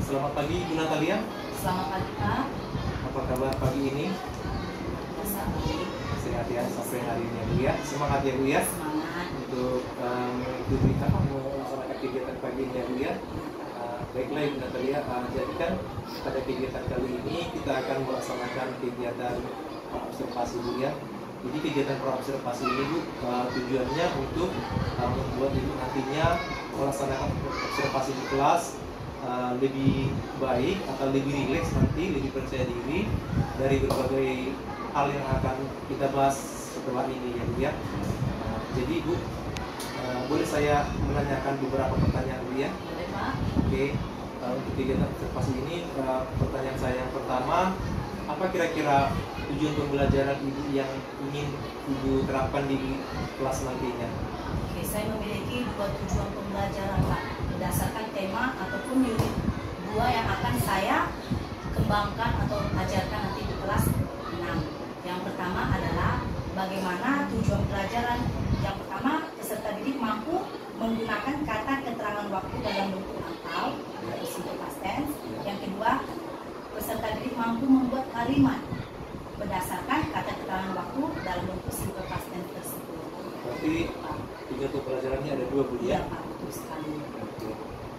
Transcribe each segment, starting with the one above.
Selamat pagi Bu Natalia. Selamat pagi Pak. Apa kabar pagi ini? Baik. Sehat ya sampai hari ini ya Bu ya. Semangat ya Bu ya. Semangat. Untuk mengikuti melaksanakan kegiatan pagi ini ya Bu ya. Baiklah Ibu Natalia, jadi kan pada kegiatan kali ini kita akan melaksanakan kegiatan observasi Bu ya. Jadi kegiatan observasi ini Bu tujuannya untuk membuat Ibu nantinya melaksanakan observasi di kelas lebih baik atau lebih rileks nanti, lebih percaya diri dari berbagai hal yang akan kita bahas setelah ini ya Bu ya. Jadi Bu, boleh saya menanyakan beberapa pertanyaan Bu ya? Boleh Pak. Oke, untuk kegiatan observasi ini pertanyaan saya yang pertama, apa kira-kira tujuan pembelajaran Ibu yang ingin Ibu terapkan di kelas nantinya? Oke, saya memiliki 2 tujuan pembelajaran Pak, berdasarkan tema ataupun unit 2 yang akan saya kembangkan atau ajarkan nanti di kelas 6. Yang pertama adalah bagaimana tujuan pelajaran. Yang pertama, peserta didik mampu menggunakan kata keterangan waktu dalam bentuk angpau atau simple past tense. Yang kedua, peserta didik mampu membuat kalimat berdasarkan kata keterangan waktu dalam bentuk simple past tense tersebut. Berarti tujuan pembelajarannya ada 2 Bu ya? Iya Pak, betul sekali.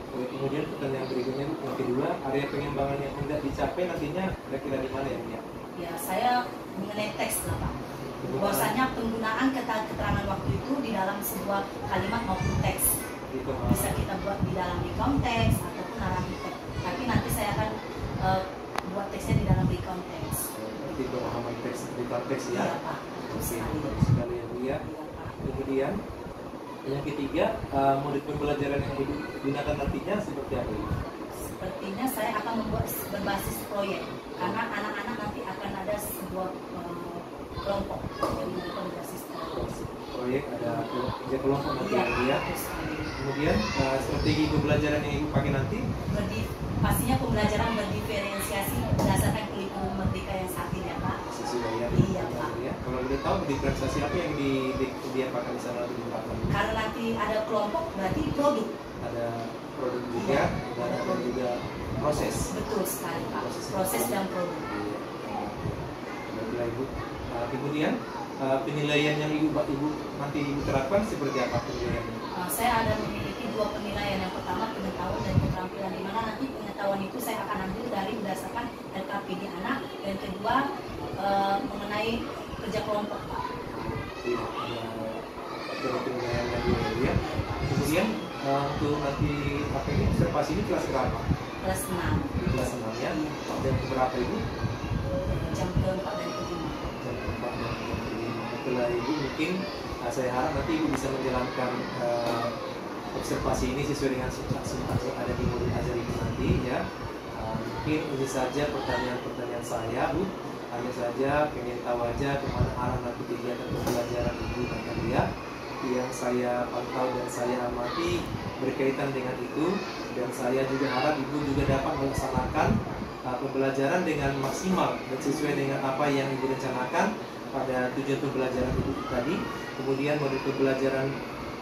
Oke, kemudian pertanyaan berikutnya yang kedua, area pengembangan yang hendak dicapai nantinya kira-kira di mana ya Bu ya? Ya, saya mengenai teks lah Pak. Bahwasanya penggunaan kata keterangan waktu itu di dalam sebuah kalimat maupun teks. Gitu, Bisa kita buat di dalam recount teks ataupun narrative teks. Tapi nanti saya akan buat teksnya di dalam recount teks. Berarti pemahaman teks di konteks ya? Iya Pak, betul sekali. Bagus sekali ya Bu ya. Iya, Pak. Kemudian yang ketiga, modul pembelajaran yang Ibu gunakan nantinya seperti apa Ibu? Sepertinya saya akan membuat berbasis proyek karena anak-anak nanti akan ada sebuah kelompok yang menggunakan berbasis Proyek ada kerja kelompok nanti ya Bu ya. betul sekali. Kemudian strategi pembelajaran yang Ibu pakai nanti? Pastinya pembelajaran berdiferensiasi berdasarkan kurikulum merdeka yang saat ini ya Pak. Sesuai ya. Iya, Pak. Ya. Kalau boleh tahu diferensiasi apa yang diapakan di sana di Bapak? Karena nanti ada kelompok berarti produk. Ada produk juga, dan ada juga proses. Betul sekali Pak. Proses dan produk. Baiklah Ibu. Kemudian penilaian yang Ibu nanti Ibu terapkan seperti apa penilaiannya? Saya ada memiliki 2 penilaian. Yang pertama pengetahuan dan keterampilan, di mana nanti pengetahuan itu saya akan ambil dari berdasarkan LKPD anak. Dan kedua mengenai kerja kelompok Pak. Iya, ada penilaian yang dua ya. Kemudian untuk nanti apa ini observasi ini kelas berapa? Kelas 6. Di kelas 6 ya. Dan berapa Ibu? Jam ke-4 dan ke-5. Jam 4 dan jam 5. Setelah Ibu mungkin saya harap nanti Ibu bisa menjalankan observasi ini sesuai dengan substansi yang ada di modul ajar Ibu nanti ya. Mungkin ini saja pertanyaan-pertanyaan saya Bu. Hanya saja pengen tahu aja kemana arah nanti kegiatan pembelajaran Ibu Natalia. Yang saya pantau dan saya amati berkaitan dengan itu, dan saya juga harap Ibu juga dapat melaksanakan pembelajaran dengan maksimal dan sesuai dengan apa yang Ibu rencanakan pada tujuan pembelajaran Ibu tadi, kemudian modul pembelajaran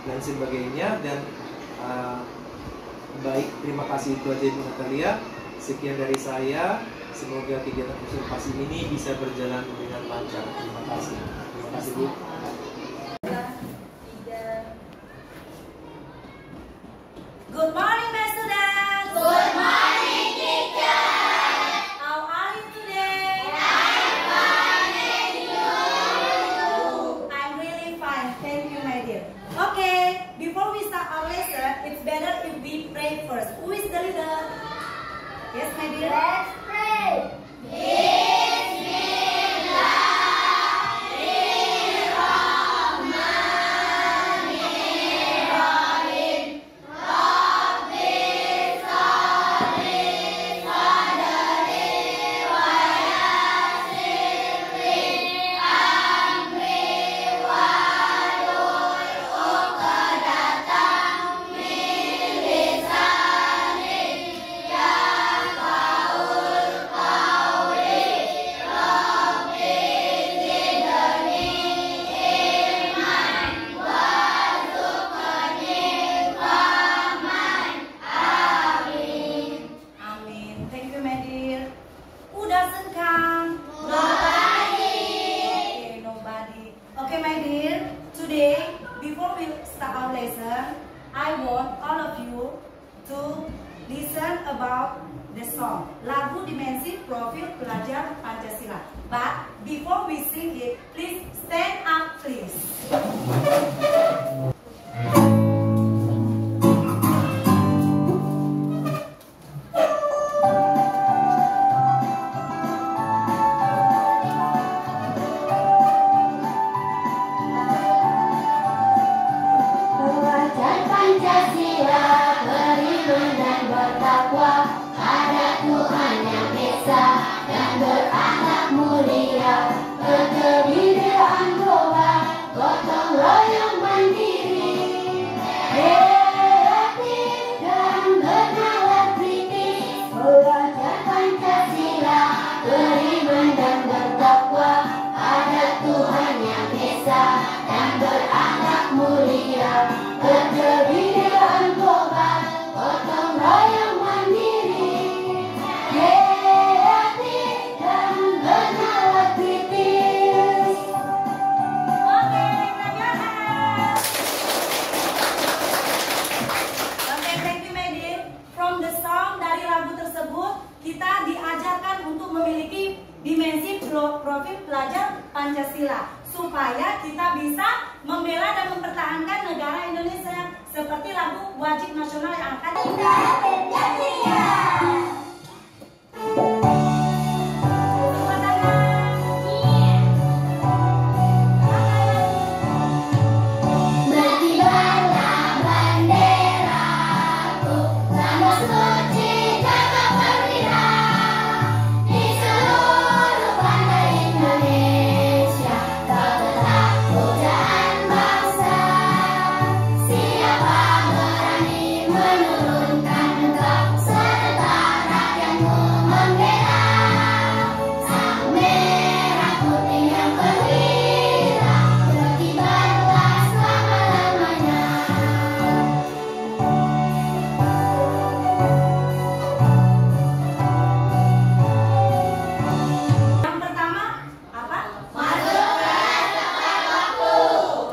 dan sebagainya. Dan baik, terima kasih itu aja Ibu Natalia. Sekian dari saya, semoga kegiatan observasi ini bisa berjalan dengan lancar. Terima kasih. Terima kasih Bu. Good morning, my students. Good morning, teacher. How are you today? I'm fine, and you? I'm really fine. Thank you, my dear. Okay, before we start our lesson, it's better if we pray first. Who is the leader? Yes, my dear. Let's pray. Bismillahirrahmanirrahim. about the song, lagu Dimensi Profil Pelajar Pancasila. But before we sing it, please stand up, please. Belajar Pancasila, beriman dan bertakwa pada Tuhan yang Esa dan berakhlak mulia, keterbitaan global, gotong royong mandiri, kreatif dan bernalar kritis. Belajar Pancasila, beriman dan bertakwa pada Tuhan yang Esa dan berakhlak mulia, keterbitaan global, gotong royong mandiri, kreatif dan bernalar kritis. Oke, clap your hands. Oke, thank you, Medin. From the song, dari lagu tersebut, kita diajarkan untuk memiliki dimensi profil pelajar Pancasila, supaya kita bisa membela dan mempertahankan negara Indonesia, seperti lagu wajib nasional yang akan kita Berkibarlah benderaku, lambang suci jaga perwira di seluruh pantai Indonesia. Kau tetap pujaan bangsa. Siapa berani menurunkan engkau, serta rakyatmu membela sang merah putih yang perwira, berkibarlah selama-lamanya. Yang pertama apa? Masuk kelas tepat waktu.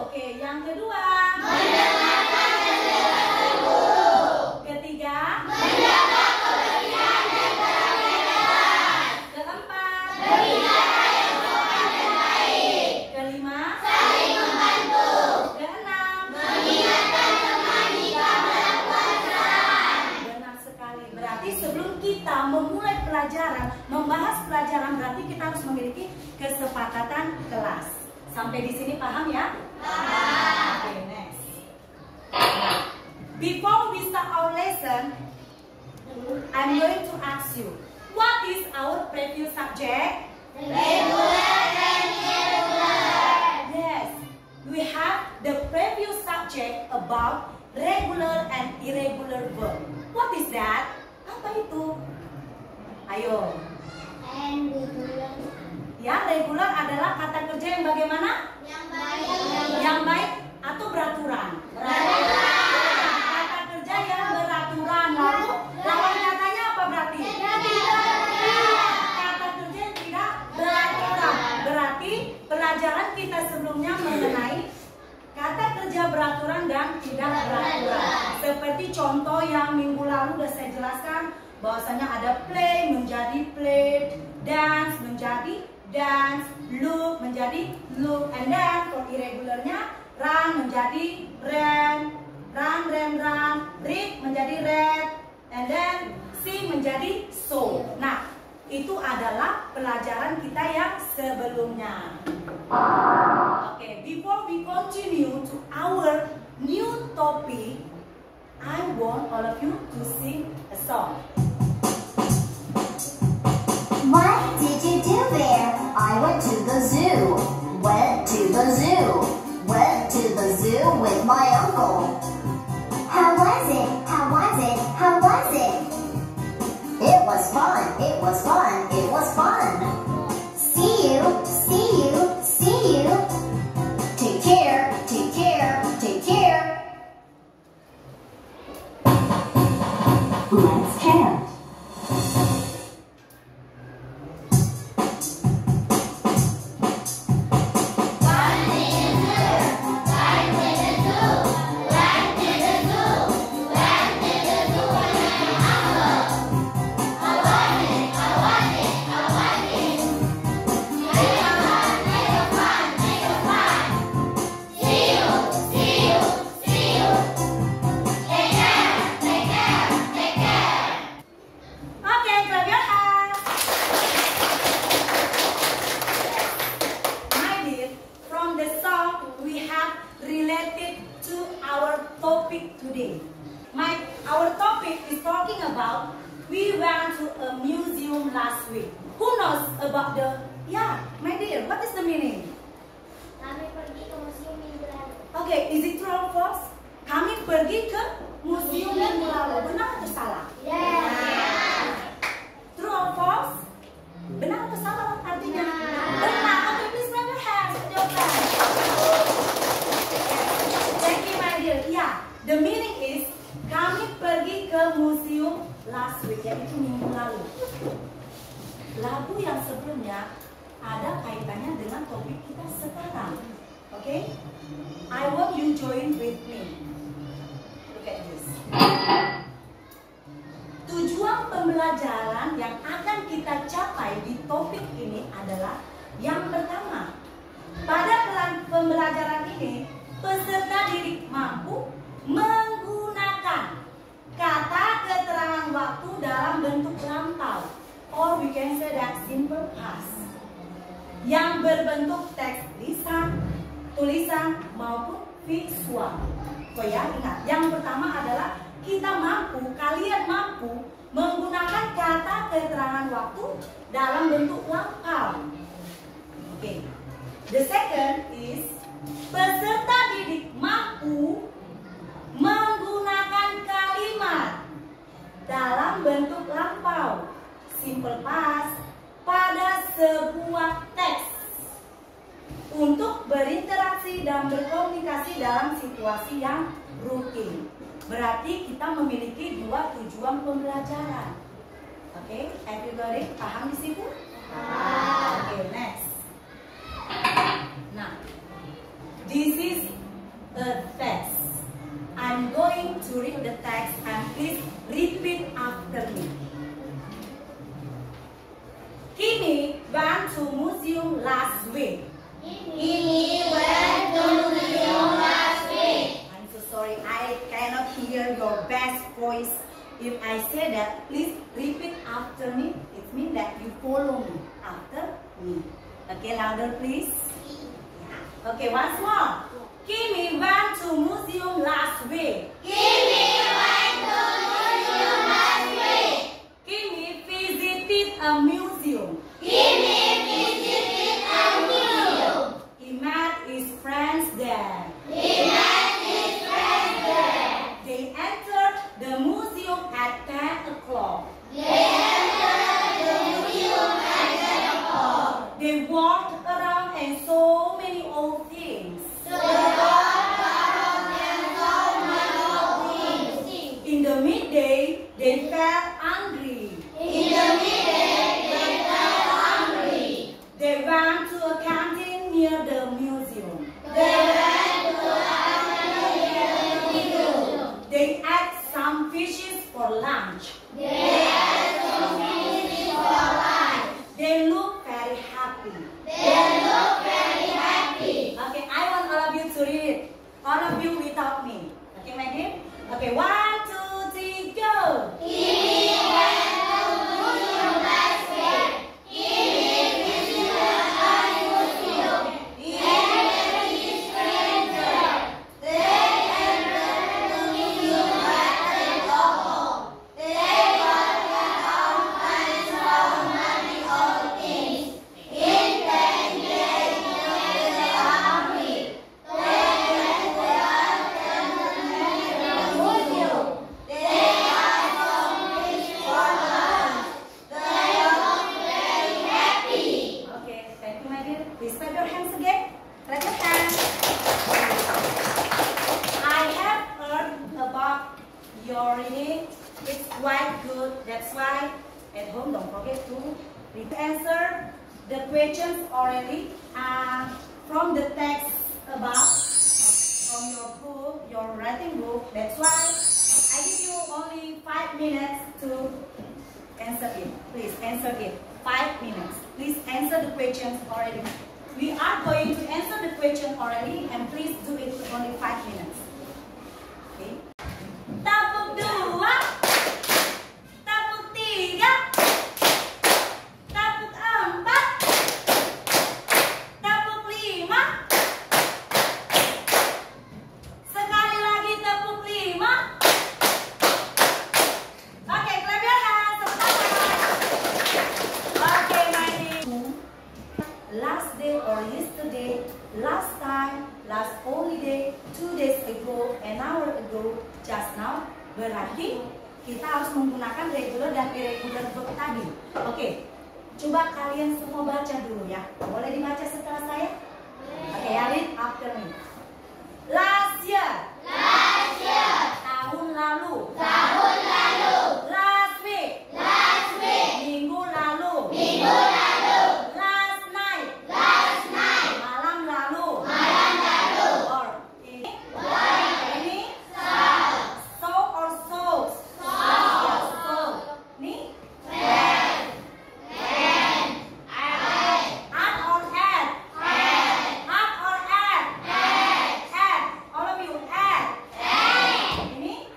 Oke, yang kedua. Mendengarkan penjelasan guru. Ketiga. Menjaga kebersihan dan terapian. Keempat. Berbicara yang sopan dan baik. Kelima. Saling membantu. Keenam. Mengingatkan teman jika melakukan kesalahan. Benar sekali. Berarti sebelum kita memulai pelajaran, membahas pelajaran, berarti kita harus memiliki kesepakatan kelas. Sampai di sini paham ya? Paham. Oke, next. Before we start our lesson, I'm going to ask you, what is our previous subject? Regular and irregular. Yes, we have the previous subject about regular and irregular verb. What is that? Apa itu? Ayo. And regular. Ya, regular adalah kata kerja yang bagaimana? Yang baik. Yang baik atau beraturan? Beraturan. Kata kerja yang beraturan. Lalu lawan katanya apa berarti? Kata kerja yang tidak beraturan. Berarti pelajaran kita sebelumnya mengenai kata kerja beraturan dan tidak beraturan. Seperti contoh yang minggu lalu sudah saya jelaskan, bahwasanya ada play menjadi played, dance menjadi dance, look menjadi look, and then for irregularnya run menjadi ran, run, read menjadi read, and then sing menjadi so. Nah, itu adalah pelajaran kita yang sebelumnya. Okay, before we continue to our new topic, I want all of you to sing a song. What did you do there? I went to the zoo. Went to the zoo. Went to the zoo with my uncle. How was it? How was it? How was it? It was fun. It was fun. It was fun. See you. See you. See you. Take care. Take care. Take care. Let's chant. last week. Who knows about the, yeah, my dear, what is the meaning? Kami pergi ke museum minggu lalu. Okay, is it true or false? Kami pergi ke museum minggu lalu. Benar atau salah? True or false? Benar atau salah artinya? Benar. Okay, please raise your hands. Jawabkan. Thank you, my dear. Yeah, the meaning is kami pergi ke museum last week, yaitu minggu lalu. Lagu yang sebelumnya ada kaitannya dengan topik kita sekarang. Okay? I want you join with me. Look at this. Tujuan pembelajaran yang akan kita capai di topik ini adalah yang pertama, pada pembelajaran ini peserta didik mampu menggunakan kata keterangan waktu dalam bentuk lampau, or we can say that simple past, yang berbentuk teks lisan, tulisan maupun visual. Oh ya, ingat, yang pertama adalah kalian mampu menggunakan kata keterangan waktu dalam bentuk lampau. Okay. The second is peserta didik mampu menggunakan kalimat dalam bentuk lampau, simple past, pada sebuah teks untuk berinteraksi dan berkomunikasi dalam situasi yang rutin. Berarti kita memiliki dua tujuan pembelajaran. Oke, everybody paham di situ? Oke, next. Nah, this is a text. I'm going to read the text and please repeat after me. Kimi went to museum last week. Kimi went to museum last week. I'm so sorry, I cannot hear your best voice. If I say that, please repeat after me. It means that you follow me after me. Okay, louder please. Okay, once more. Kimi went to museum last week. Kimi went to museum last week. Kimi visited a museum. Kimi visited a museum. He met his friends there. He met his friends there. They entered the museum at 10 o'clock. They entered the museum at 10 o'clock. They walked around and saw many old things. In the midday, they felt hungry. In the midday, they felt hungry. They went to a canteen near the museum. They went to a canteen near the museum. They ate some fishes for lunch. They ate some fishes for lunch. They looked very happy. They looked very happy. Okay, I want all of you to read. All of you without me. Okay, my dear? Okay, 1, 2, 3, go! Kimi went to museum last week. Kimi visited a museum. He met his friends there. They entered the museum at 10 o'clock. They walked around and saw many old things. In the day, they were hungry. They went to the museum. They had some fish for lunch. They looked very happy. Okay, thank you, my dear. Please clap your hands again. Clap your hands. I have heard about your reading. It's quite good. That's why at home don't forget to answer the questions orally from the text about from your book, your writing book. That's why I give you only 5 minutes to answer it. Please answer it. 5 minutes. Please answer the questions orally. We are going to answer the question orally and please do it only 5 minutes. Okay. Tepuk 2, tepuk 3, tepuk 4, tepuk 5. Sekali lagi tepuk 5. Okay, clap your hands. Tepuk tangan. berdasarkan regular dan irregular verb tadi. Oke, coba kalian semua baca dulu ya. Boleh dibaca setelah saya? Oke, read after me. Last year. Last year. Tahun lalu. Tahun lalu. Last week. Last week. Minggu lalu. Minggu lalu. Last night. Last night. Malam lalu. Malam lalu. Or ini. Ini. So or so. So. Ya, so. Ni. Add or add. Add or add. Add. All of you add. Ini.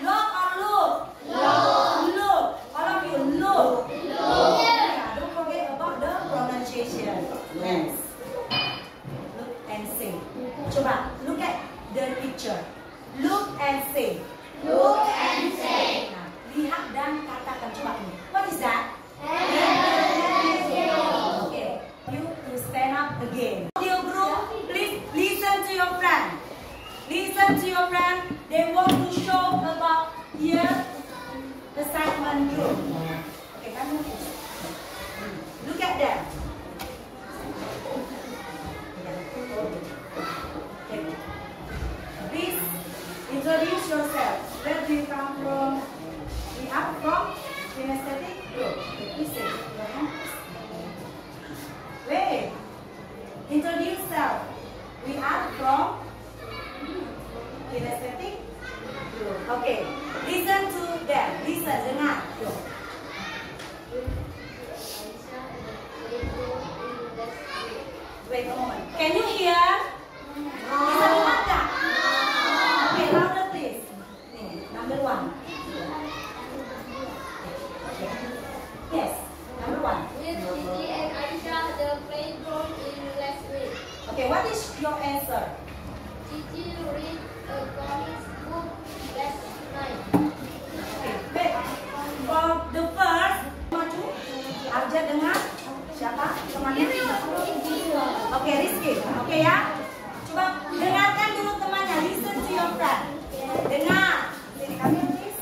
Look or look. Look. All of you look. Yeah, don't forget about the pronunciation. Yes. Look and say. Coba look at the picture. Look and say. Look and say. Nah, lihat dan katakan. Coba ini. What is that? Okay. You to stand up again. Audio group, please listen to your friend. Listen to your friend. They want to show about here the segment group. Okay, kamu look at them. Okay. Please introduce yourself. Where do you come from? We are from kinesthetic group. Okay, please say your hand. Wait. Introduce yourself. We are from kinesthetic group. Okay. Listen to them. Listen, dengar. Go. Wait a moment. Can you hear? Bisa dengar tak? Okay, louder please. Nih, number 1. Yes, number 1. With Gigi and Aisha, the playground in last week. Okay, what is your answer? Gigi read a comic book last night. Okay, wait. For the first, maju. Arja dengar. Siapa? Temannya? Okay, Rizky. Okay ya. Coba dengarkan dulu temannya. Listen to your friend. Dengar. Sini kami please.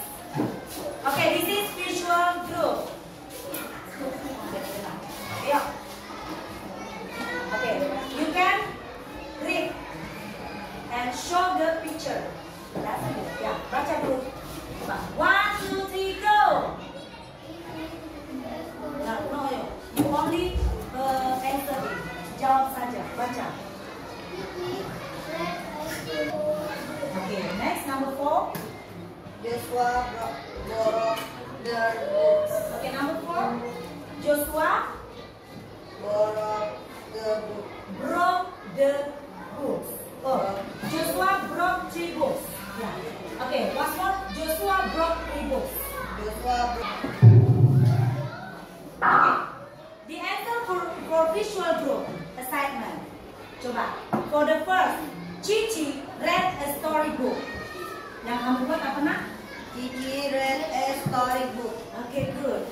Okay, this is visual group. Ayo. Okay, you can read and show the picture. That's it. Ya, baca dulu. Coba. 1, 2, 3, go. No, you only answer it. Jawab saja. Baca. Okay, next number 4. Joshua borrowed the books. Okay, number 4. Joshua Borrowed the book. broke the books. Oh, Joshua broke 3 books. Yeah. Okay, what's more? Joshua broke 3 books. Joshua Okay. The answer for visual group assignment. Coba. For the first, Cici read a storybook. Yang kamu buat apa nak? Gigi read a storybook. Okay, good.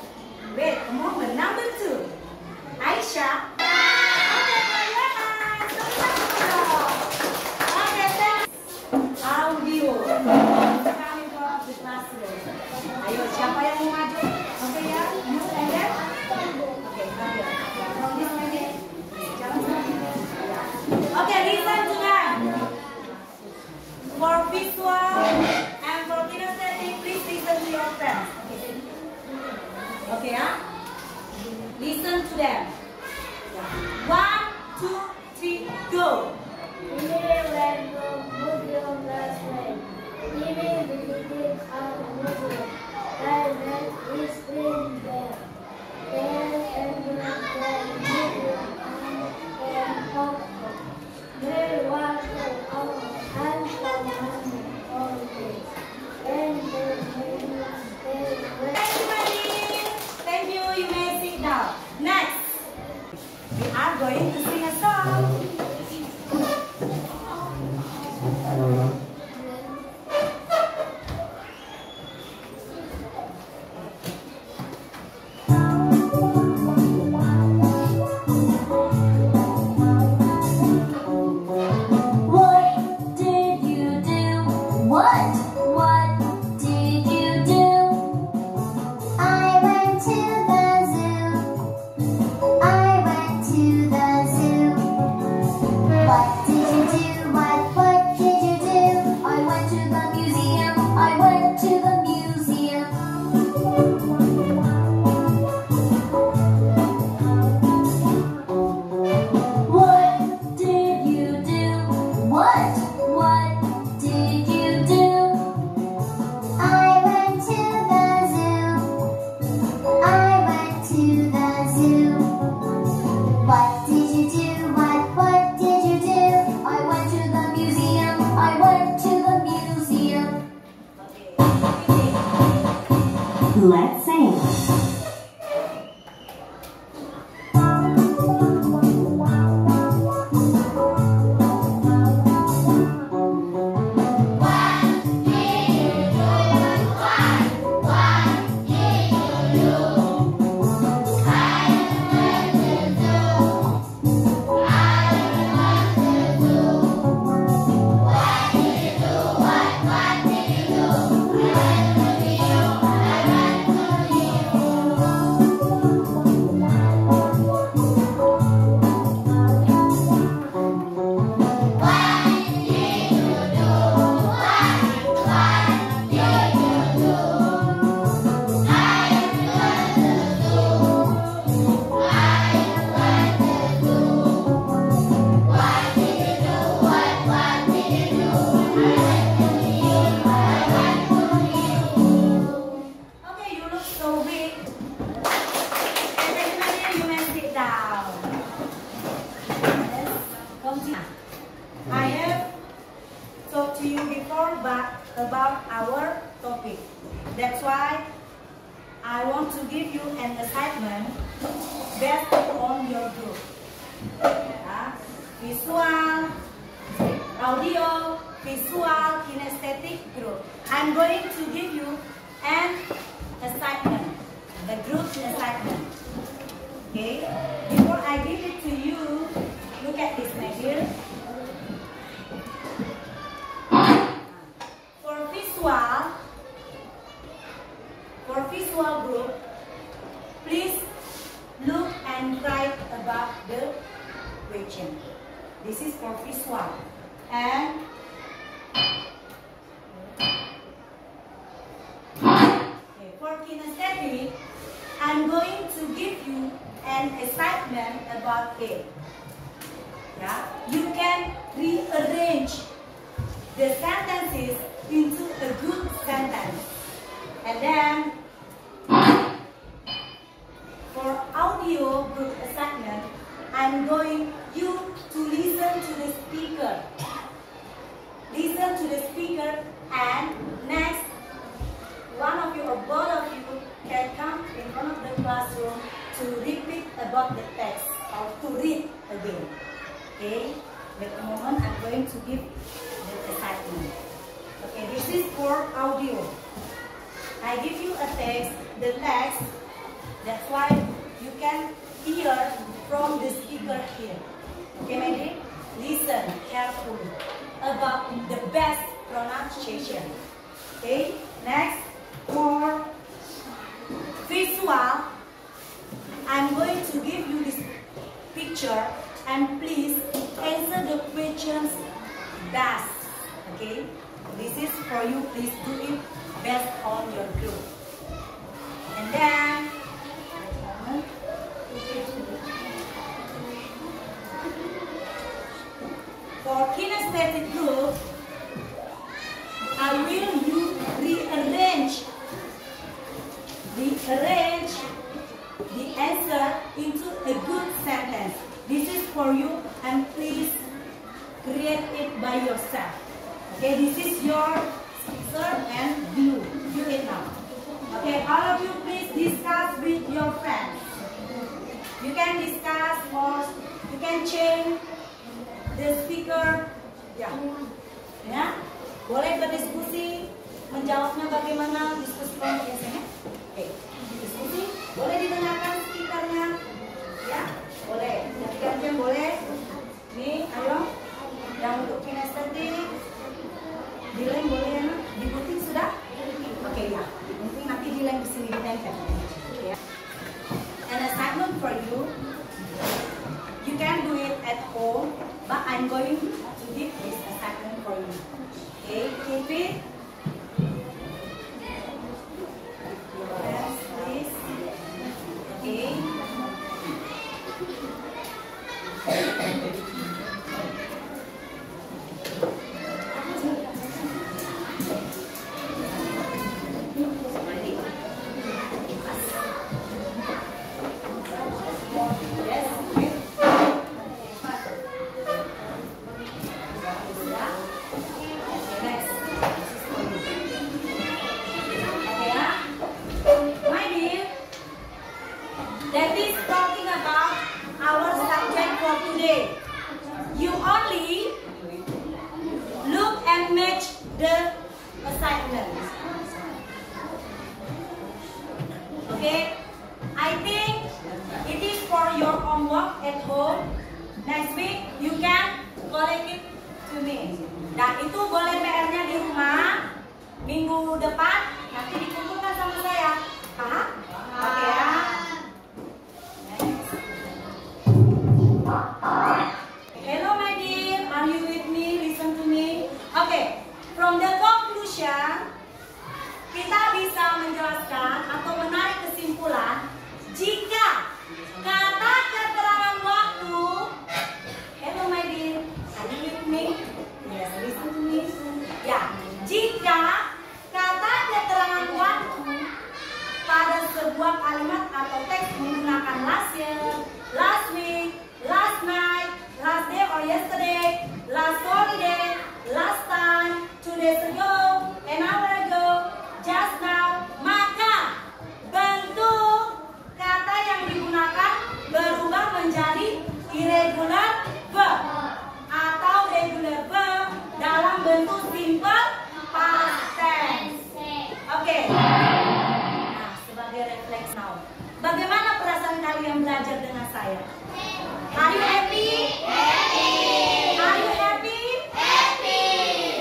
Wait a moment. Number 2, Aisyah. Okay, for your eyes. Okay, thanks. Audio. Coming from the classroom. Ayo, siapa yang mau maju? Okay ya, you and then. Okay, kalian. From this minute. Jalan sana. Okay, listen to them. For visual and for kinesthetic, please listen to your friends. Okay, ya? Listen to them. 1, 2, 3, go. We read the museum last night. Even visited our museum. I read his screen there. There and the museum and popcorn. There was our hands from holidays. And the museum stayed with Thank you, Marie. Thank you. You may sit down. Next, we are going to sing a song. What did you do? What did you do? to the zoo. I went to the zoo. What did you do? What did you do? I went to the museum. I went to the museum. What did you do? What did you do? I went to the zoo. I went to the zoo. What did you do? What did you do? I went to the museum. I went to the museum. Let's sing. Okay, you look so big. Definitely you may sit down. Yes, continue. I have talked to you before about our topic. That's why I want to give you an assignment based on your group. Visual, audio, visual, kinesthetic group. I'm going to give you an assignment, the group assignment. Okay? Before I give it to you, look at this, my dear. For visual group, please look and write about the question. This is for visual. And for kinesthetic, I'm going to give you an assignment about it. Yeah? You can rearrange the sentences into a good sentence. And then for audio group assignment, I'm going you to listen to the speaker. Listen to the speaker, and next, one of you or both of you can come in front of the classroom to repeat about the text or to read again. Okay? At the moment, I'm going to give the assignment. Okay, this is for audio. I give you a text, the text, that's why you can hear from the speaker here. Okay, my dear? Listen carefully about the best pronunciation. Okay, next, for visual, I'm going to give you this picture and please answer the questions best. Okay, this is for you, please do it based on your group. And then for kinesthetic group, I will rearrange the answer into a good sentence. This is for you, and please create it by yourself. Okay, this is your answer and view it now. Okay, all of you please discuss with your friends. You can discuss or you can change the speaker. Ya, boleh berdiskusi, menjawabnya bagaimana, diskusikan biasanya. Oke, diskusi, boleh didengarkan speakernya, ya, boleh. Gantian boleh. Nih, ayo, yang untuk kinestetik, dilem boleh ya, dibutin sudah? Oke ya, mungkin nanti dilem di sini ditempel. Ya. I'm going to give this assignment for you. Okay, keep it. Yes, please. Okay. That is talking about our subject for today. You only look and match the assignment. Okay? I think it is for your homework at home. Next week you can collect it to me. Dan itu boleh PR-nya di rumah. Minggu depan nanti dikumpulkan sama saya. Paham? Oke ya. Hello my dear, are you with me? Listen to me. Okay, from the conclusion, kita bisa menjelaskan atau menarik kesimpulan jika kata keterangan waktu. Hello my dear, are you with me? Yes, listen to me. Ya, jika kata keterangan waktu pada sebuah kalimat atau teks menggunakan last year, last week, last night, last day or yesterday, last holiday, last time, 2 days ago, an hour ago, just now, maka bentuk kata yang digunakan berubah menjadi irregular verb atau regular verb dalam bentuk simple past tense. Oke. Nah, sebagai refleks now, bagaimana perasaan kalian belajar dengan saya? Are you happy? Happy. Are you happy? Happy.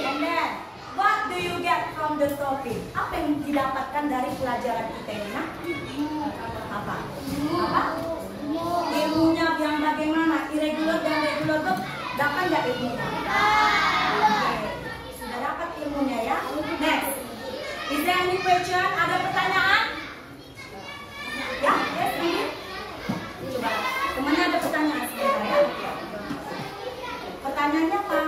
And then, what do you get from the topic? Apa yang didapatkan dari pelajaran kita ini? Apa? Apa? Ilmunya yang bagaimana? Irregular dan regular verb. Dapat nggak ilmunya? Oke. Sudah dapat ilmunya ya? Next. Is there any question? Ada pertanyaan? Ya? Yes, ini. Coba. Temannya ada pertanyaan sebentar ya. Pertanyaannya apa?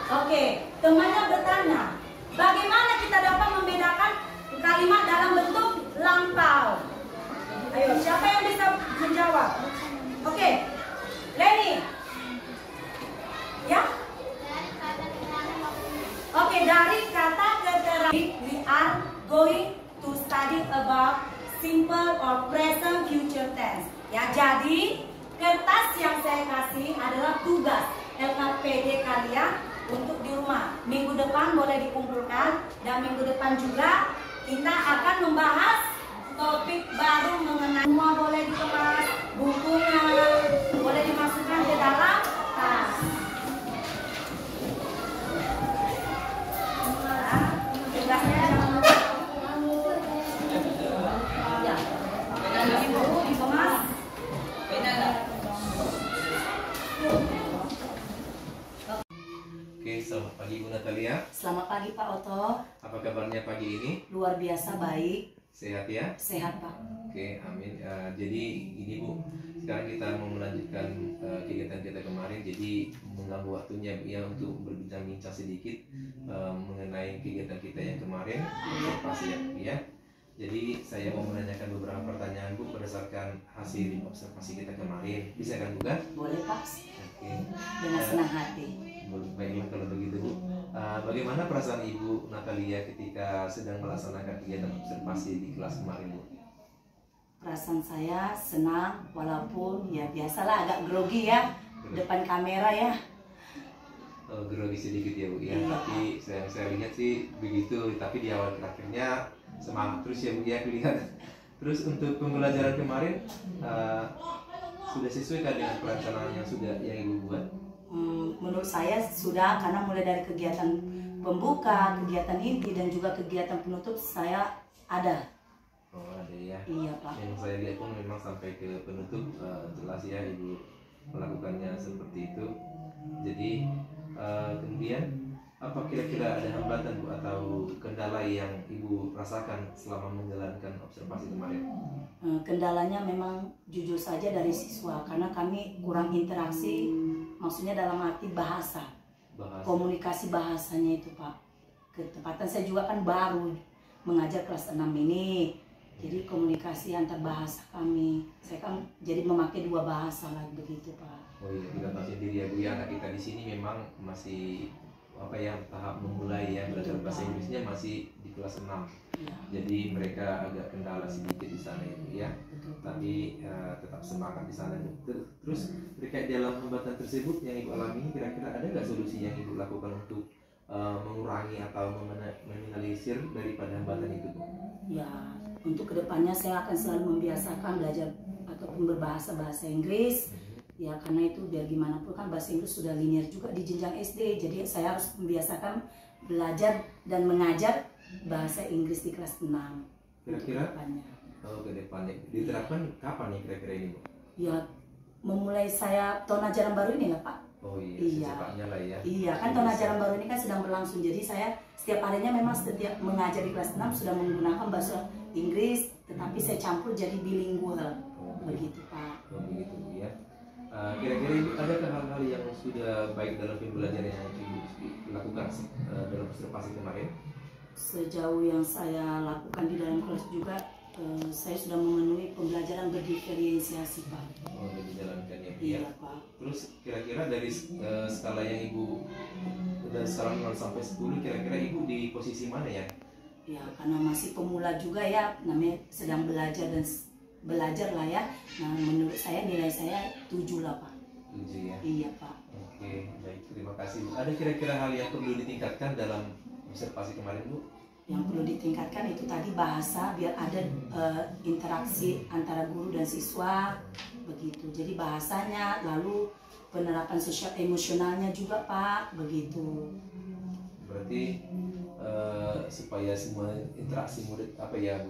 Oke, temannya bertanya, bagaimana kita dapat membedakan kalimat dalam bentuk lampau? Ayo, siapa yang bisa menjawab? Oke, Lenny. Ya? Oke, dari kata keterangan we are going to study about simple or present future tense. Ya, jadi kertas yang saya kasih adalah tugas LKPD kalian untuk di rumah. Minggu depan boleh dikumpulkan dan minggu depan juga kita akan membahas topik baru mengenai semua boleh dikemas, bukunya boleh dimasukkan ke dalam tas. Oke, selamat pagi Bu Natalia. Selamat pagi Pak Oto. Apa kabarnya pagi ini? Luar biasa baik. Sehat ya? Sehat Pak. Oke, amin. Jadi ini Bu, sekarang kita mau melanjutkan kegiatan kita kemarin. Jadi mengganggu waktunya Bu ya untuk berbincang-bincang sedikit mengenai kegiatan kita yang kemarin, observasi ya Bu ya. Jadi saya mau menanyakan beberapa pertanyaan Bu berdasarkan hasil observasi kita kemarin. Bisa kan Bu kan? Boleh Pak. Oke. Dengan senang hati. Baiklah kalau begitu Bu. Bagaimana perasaan Ibu Natalia ketika sedang melaksanakan kegiatan observasi di kelas kemarin Bu? Perasaan saya senang walaupun ya biasalah agak grogi ya depan kamera ya. Grogi sedikit ya Bu ya. Tapi saya lihat sih begitu. Tapi di awal terakhirnya semangat terus ya Bu ya lihat. Terus untuk pembelajaran kemarin sudah sesuai dengan perencanaan yang sudah yang Ibu buat? Menurut saya sudah, karena mulai dari kegiatan pembuka, kegiatan inti dan juga kegiatan penutup saya ada Oh ada ya. Iya Pak. Yang saya lihat pun memang sampai ke penutup jelas ya Ibu melakukannya seperti itu. Jadi kemudian apa kira-kira ada hambatan Bu atau kendala yang Ibu rasakan selama menjalankan observasi kemarin? Kendalanya memang jujur saja dari siswa karena kami kurang interaksi, maksudnya dalam arti bahasa. Komunikasi bahasanya itu Pak. Ketepatan saya juga kan baru mengajar kelas 6 ini. Jadi komunikasi antar bahasa kami, saya kan jadi memakai 2 bahasa lagi begitu Pak. Oh iya, kita tahu sendiri ya Bu ya, anak kita di sini memang masih tahap memulai ya, belajar bahasa Inggrisnya masih di kelas 6. Ya. Jadi mereka agak kendala sedikit di sana ya Bu ya. Tapi tetap semangat di sana. Terus terkait dalam hambatan tersebut yang Ibu alami, kira-kira ada nggak solusi yang Ibu lakukan untuk mengurangi atau meminimalisir daripada hambatan itu Bu? Ya, untuk kedepannya saya akan selalu membiasakan belajar ataupun berbahasa Inggris. Ya, karena itu biar gimana pun kan bahasa Inggris sudah linear juga di jenjang SD. Jadi saya harus membiasakan belajar dan mengajar bahasa Inggris di kelas 6. Kira-kira? Ke depannya. Diterapkan kapan nih kira-kira ini Bu? Ya, memulai saya tahun ajaran baru ini lah Pak. Oh iya, secepatnya lah ya. Iya, kan tahun ajaran baru ini kan sedang berlangsung. Jadi saya setiap harinya memang setiap mengajar di kelas 6 sudah menggunakan bahasa Inggris, tetapi saya campur jadi bilingual. Begitu Pak. Oh begitu Bu ya. Kira-kira Ibu adakah hal-hal yang sudah baik dalam pembelajaran yang Ibu lakukan dalam observasi kemarin? Sejauh yang saya lakukan di dalam kelas juga, saya sudah memenuhi pembelajaran berdiferensiasi Pak. Oh, sudah dijalankan ya Bu ya. Iya Pak. Terus kira-kira dari skala yang Ibu dari skala 0 sampai 10 kira-kira Ibu di posisi mana ya? Ya karena masih pemula juga ya, namanya sedang belajar dan belajar lah ya. Nah menurut saya nilai saya 7 lah Pak. 7 ya? Iya Pak. Oke, baik, terima kasih Bu. Ada kira-kira hal yang perlu ditingkatkan dalam observasi kemarin Bu? Yang perlu ditingkatkan itu tadi bahasa, biar ada interaksi antara guru dan siswa begitu. Jadi bahasanya, lalu penerapan sosial emosionalnya juga Pak, begitu. Berarti supaya semua interaksi murid Bu ya,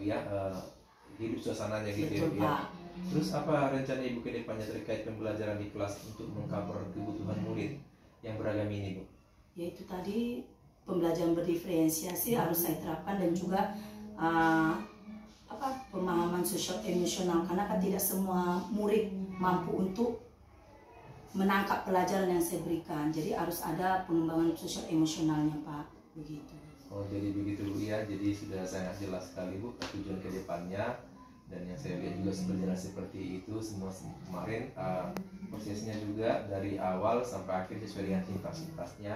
hidup suasananya gitu ya Bu ya. Terus apa rencana Ibu ke depannya terkait pembelajaran di kelas untuk mengcover kebutuhan murid yang beragam ini Bu? Yaitu tadi pembelajaran berdiferensiasi harus saya terapkan dan juga pemahaman sosial emosional karena kan tidak semua murid mampu untuk menangkap pelajaran yang saya berikan. Jadi harus ada pengembangan sosial emosionalnya Pak, begitu. Oh jadi begitu Bu ya, jadi sudah sangat jelas sekali Bu tujuan ke depannya, dan yang saya lihat juga berjalan seperti itu semua kemarin. Prosesnya juga dari awal sampai akhir sesuai dengan tuntasnya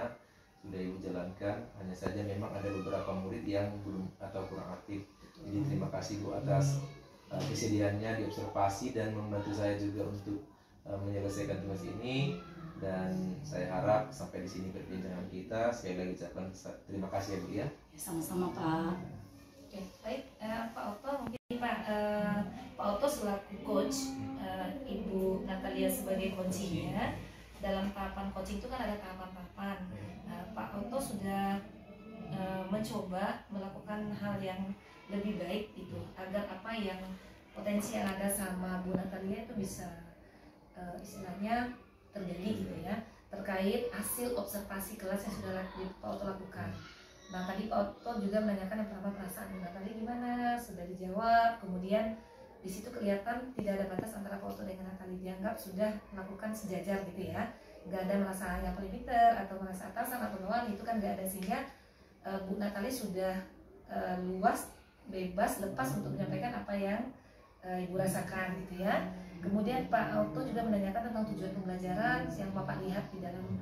sudah Ibu jalankan. Hanya saja memang ada beberapa murid yang belum atau kurang aktif. Jadi terima kasih Bu atas kesediaannya diobservasi dan membantu saya juga untuk menyelesaikan tugas ini. Dan saya harap sampai di sini perbincangan kita. Sekali lagi ucapkan terima kasih ya Bu ya. Sama-sama Pak. Oke, baik Pak Otto, mungkin Pak Otto selaku coach, Ibu Natalia sebagai coachingnya. Dalam tahapan coaching itu kan ada tahapan-tahapan. Pak Otto sudah mencoba melakukan hal yang lebih baik itu agar apa yang potensi yang ada sama Bu Natalia itu bisa istilahnya terjadi gitu ya, terkait hasil observasi kelas yang sudah Pak Otto lakukan. Nah tadi Pak Otto juga menanyakan yang pertama perasaan Bu Natalia gimana, sudah dijawab. Kemudian di situ kelihatan tidak ada batas antara Pak Otto dengan Natalia, dianggap sudah melakukan sejajar gitu ya, nggak ada merasa yang paling pintar atau merasa atasan atau bawahan, itu kan nggak ada, sehingga Bu Natalia sudah luas, bebas, lepas untuk menyampaikan apa yang Ibu rasakan gitu ya. Kemudian Pak Otto juga menanyakan tentang tujuan pembelajaran yang Bapak lihat di dalam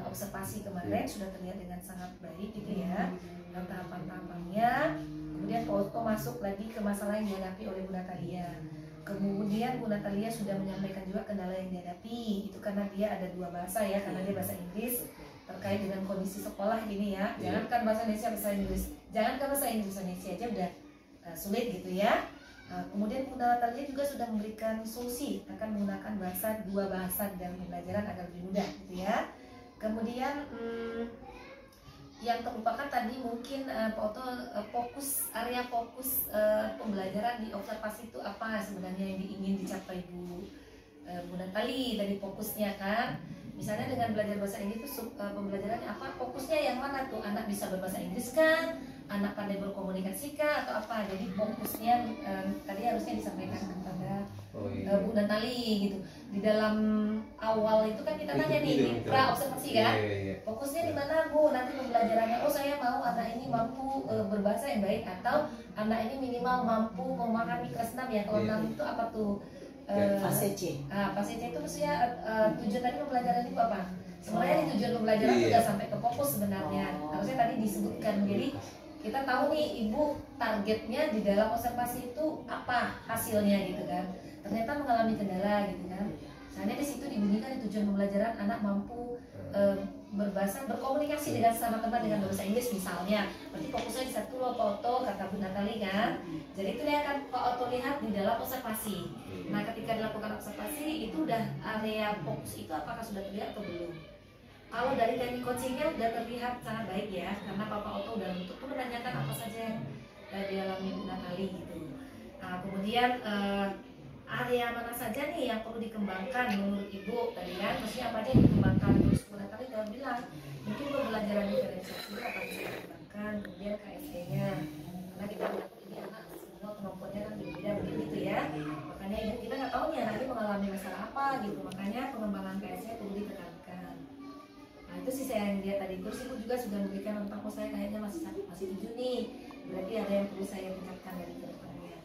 observasi kemarin sudah terlihat dengan sangat baik gitu ya, dalam tahapan-tahapannya. Kemudian Pak Otto masuk lagi ke masalah yang dihadapi oleh Bu Natalia. Kemudian Bu Natalia sudah menyampaikan juga kendala yang dihadapi, itu karena dia ada 2 bahasa ya, karena dia bahasa Inggris terkait dengan kondisi sekolah ini ya. Jangankan bahasa Indonesia, bahasa Inggris, jangankan bahasa Indonesia aja udah sulit gitu ya. Kemudian Bu Natalia juga sudah memberikan solusi akan menggunakan bahasa 2 bahasa dalam pembelajaran agar lebih mudah gitu ya. Kemudian yang terlupakan tadi mungkin Pak Oto, area fokus pembelajaran di observasi itu apa sebenarnya yang ingin dicapai Bu Natali tadi fokusnya kan? Misalnya dengan belajar bahasa Inggris itu pembelajarannya apa? Fokusnya yang mana tuh? Anak bisa berbahasa Inggris kan? Anak pandai berkomunikasi kah? Atau apa? Jadi fokusnya tadi harusnya disampaikan kepada Bu Natali gitu. Di dalam awal itu kan kita tanya nih pra observasi kan? Fokusnya di mana Bu? Nanti pembelajarannya, oh saya mau anak ini mampu berbahasa yang baik, atau anak ini minimal mampu memahami kelas 6 ya. Kalau 6 itu apa tuh? Fase C. Fase C itu maksudnya tujuan tadi pembelajaran itu apa? Sebenarnya di tujuan pembelajaran itu udah sampai ke fokus sebenarnya. Harusnya tadi disebutkan. Jadi kita tahu nih ibu targetnya di dalam observasi itu apa hasilnya gitu kan. Ternyata mengalami kendala gitu kan. Misalnya di situ dibunyikan di tujuan pembelajaran anak mampu berbahasa, berkomunikasi dengan sesama teman dengan bahasa Inggris misalnya. Berarti fokusnya di satu loh Pak Oto, kata Bu Natali kan. Jadi itu yang akan Pak Oto lihat di dalam observasi. Nah ketika dilakukan observasi itu udah area fokus itu apakah sudah terlihat atau belum? Kalau dari teknik coachingnya udah terlihat sangat baik ya, karena Pak Oto udah untuk menanyakan apa saja yang dialami Bu Natali gitu. Nah kemudian area mana saja nih yang perlu dikembangkan menurut Ibu tadi kan? Maksudnya apa aja yang dikembangkan? Terus Bu Natali udah bilang mungkin pembelajaran diferensiasi akan bisa dikembangkan, kemudian KSD-nya karena kita lihat ini anak semua kemampuannya kan berbeda begitu ya. Makanya kita nggak tahu nih anak ini mengalami masalah apa gitu, makanya pengembangan KSD perlu ditekankan. Nah itu sih saya yang lihat tadi. Terus Ibu juga sudah memberikan tentang saya kayaknya masih 7 nih, berarti ada yang perlu saya tingkatkan dari kedepannya.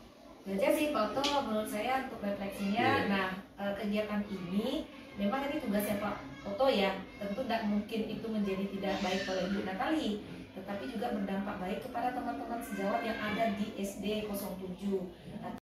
Belajar sih Pak Oto menurut saya untuk refleksinya. Nah kegiatan ini memang ini tugasnya Pak Oto ya, tentu tidak mungkin itu menjadi tidak baik oleh Bu Natali, tetapi juga berdampak baik kepada teman-teman sejawat yang ada di SD 07.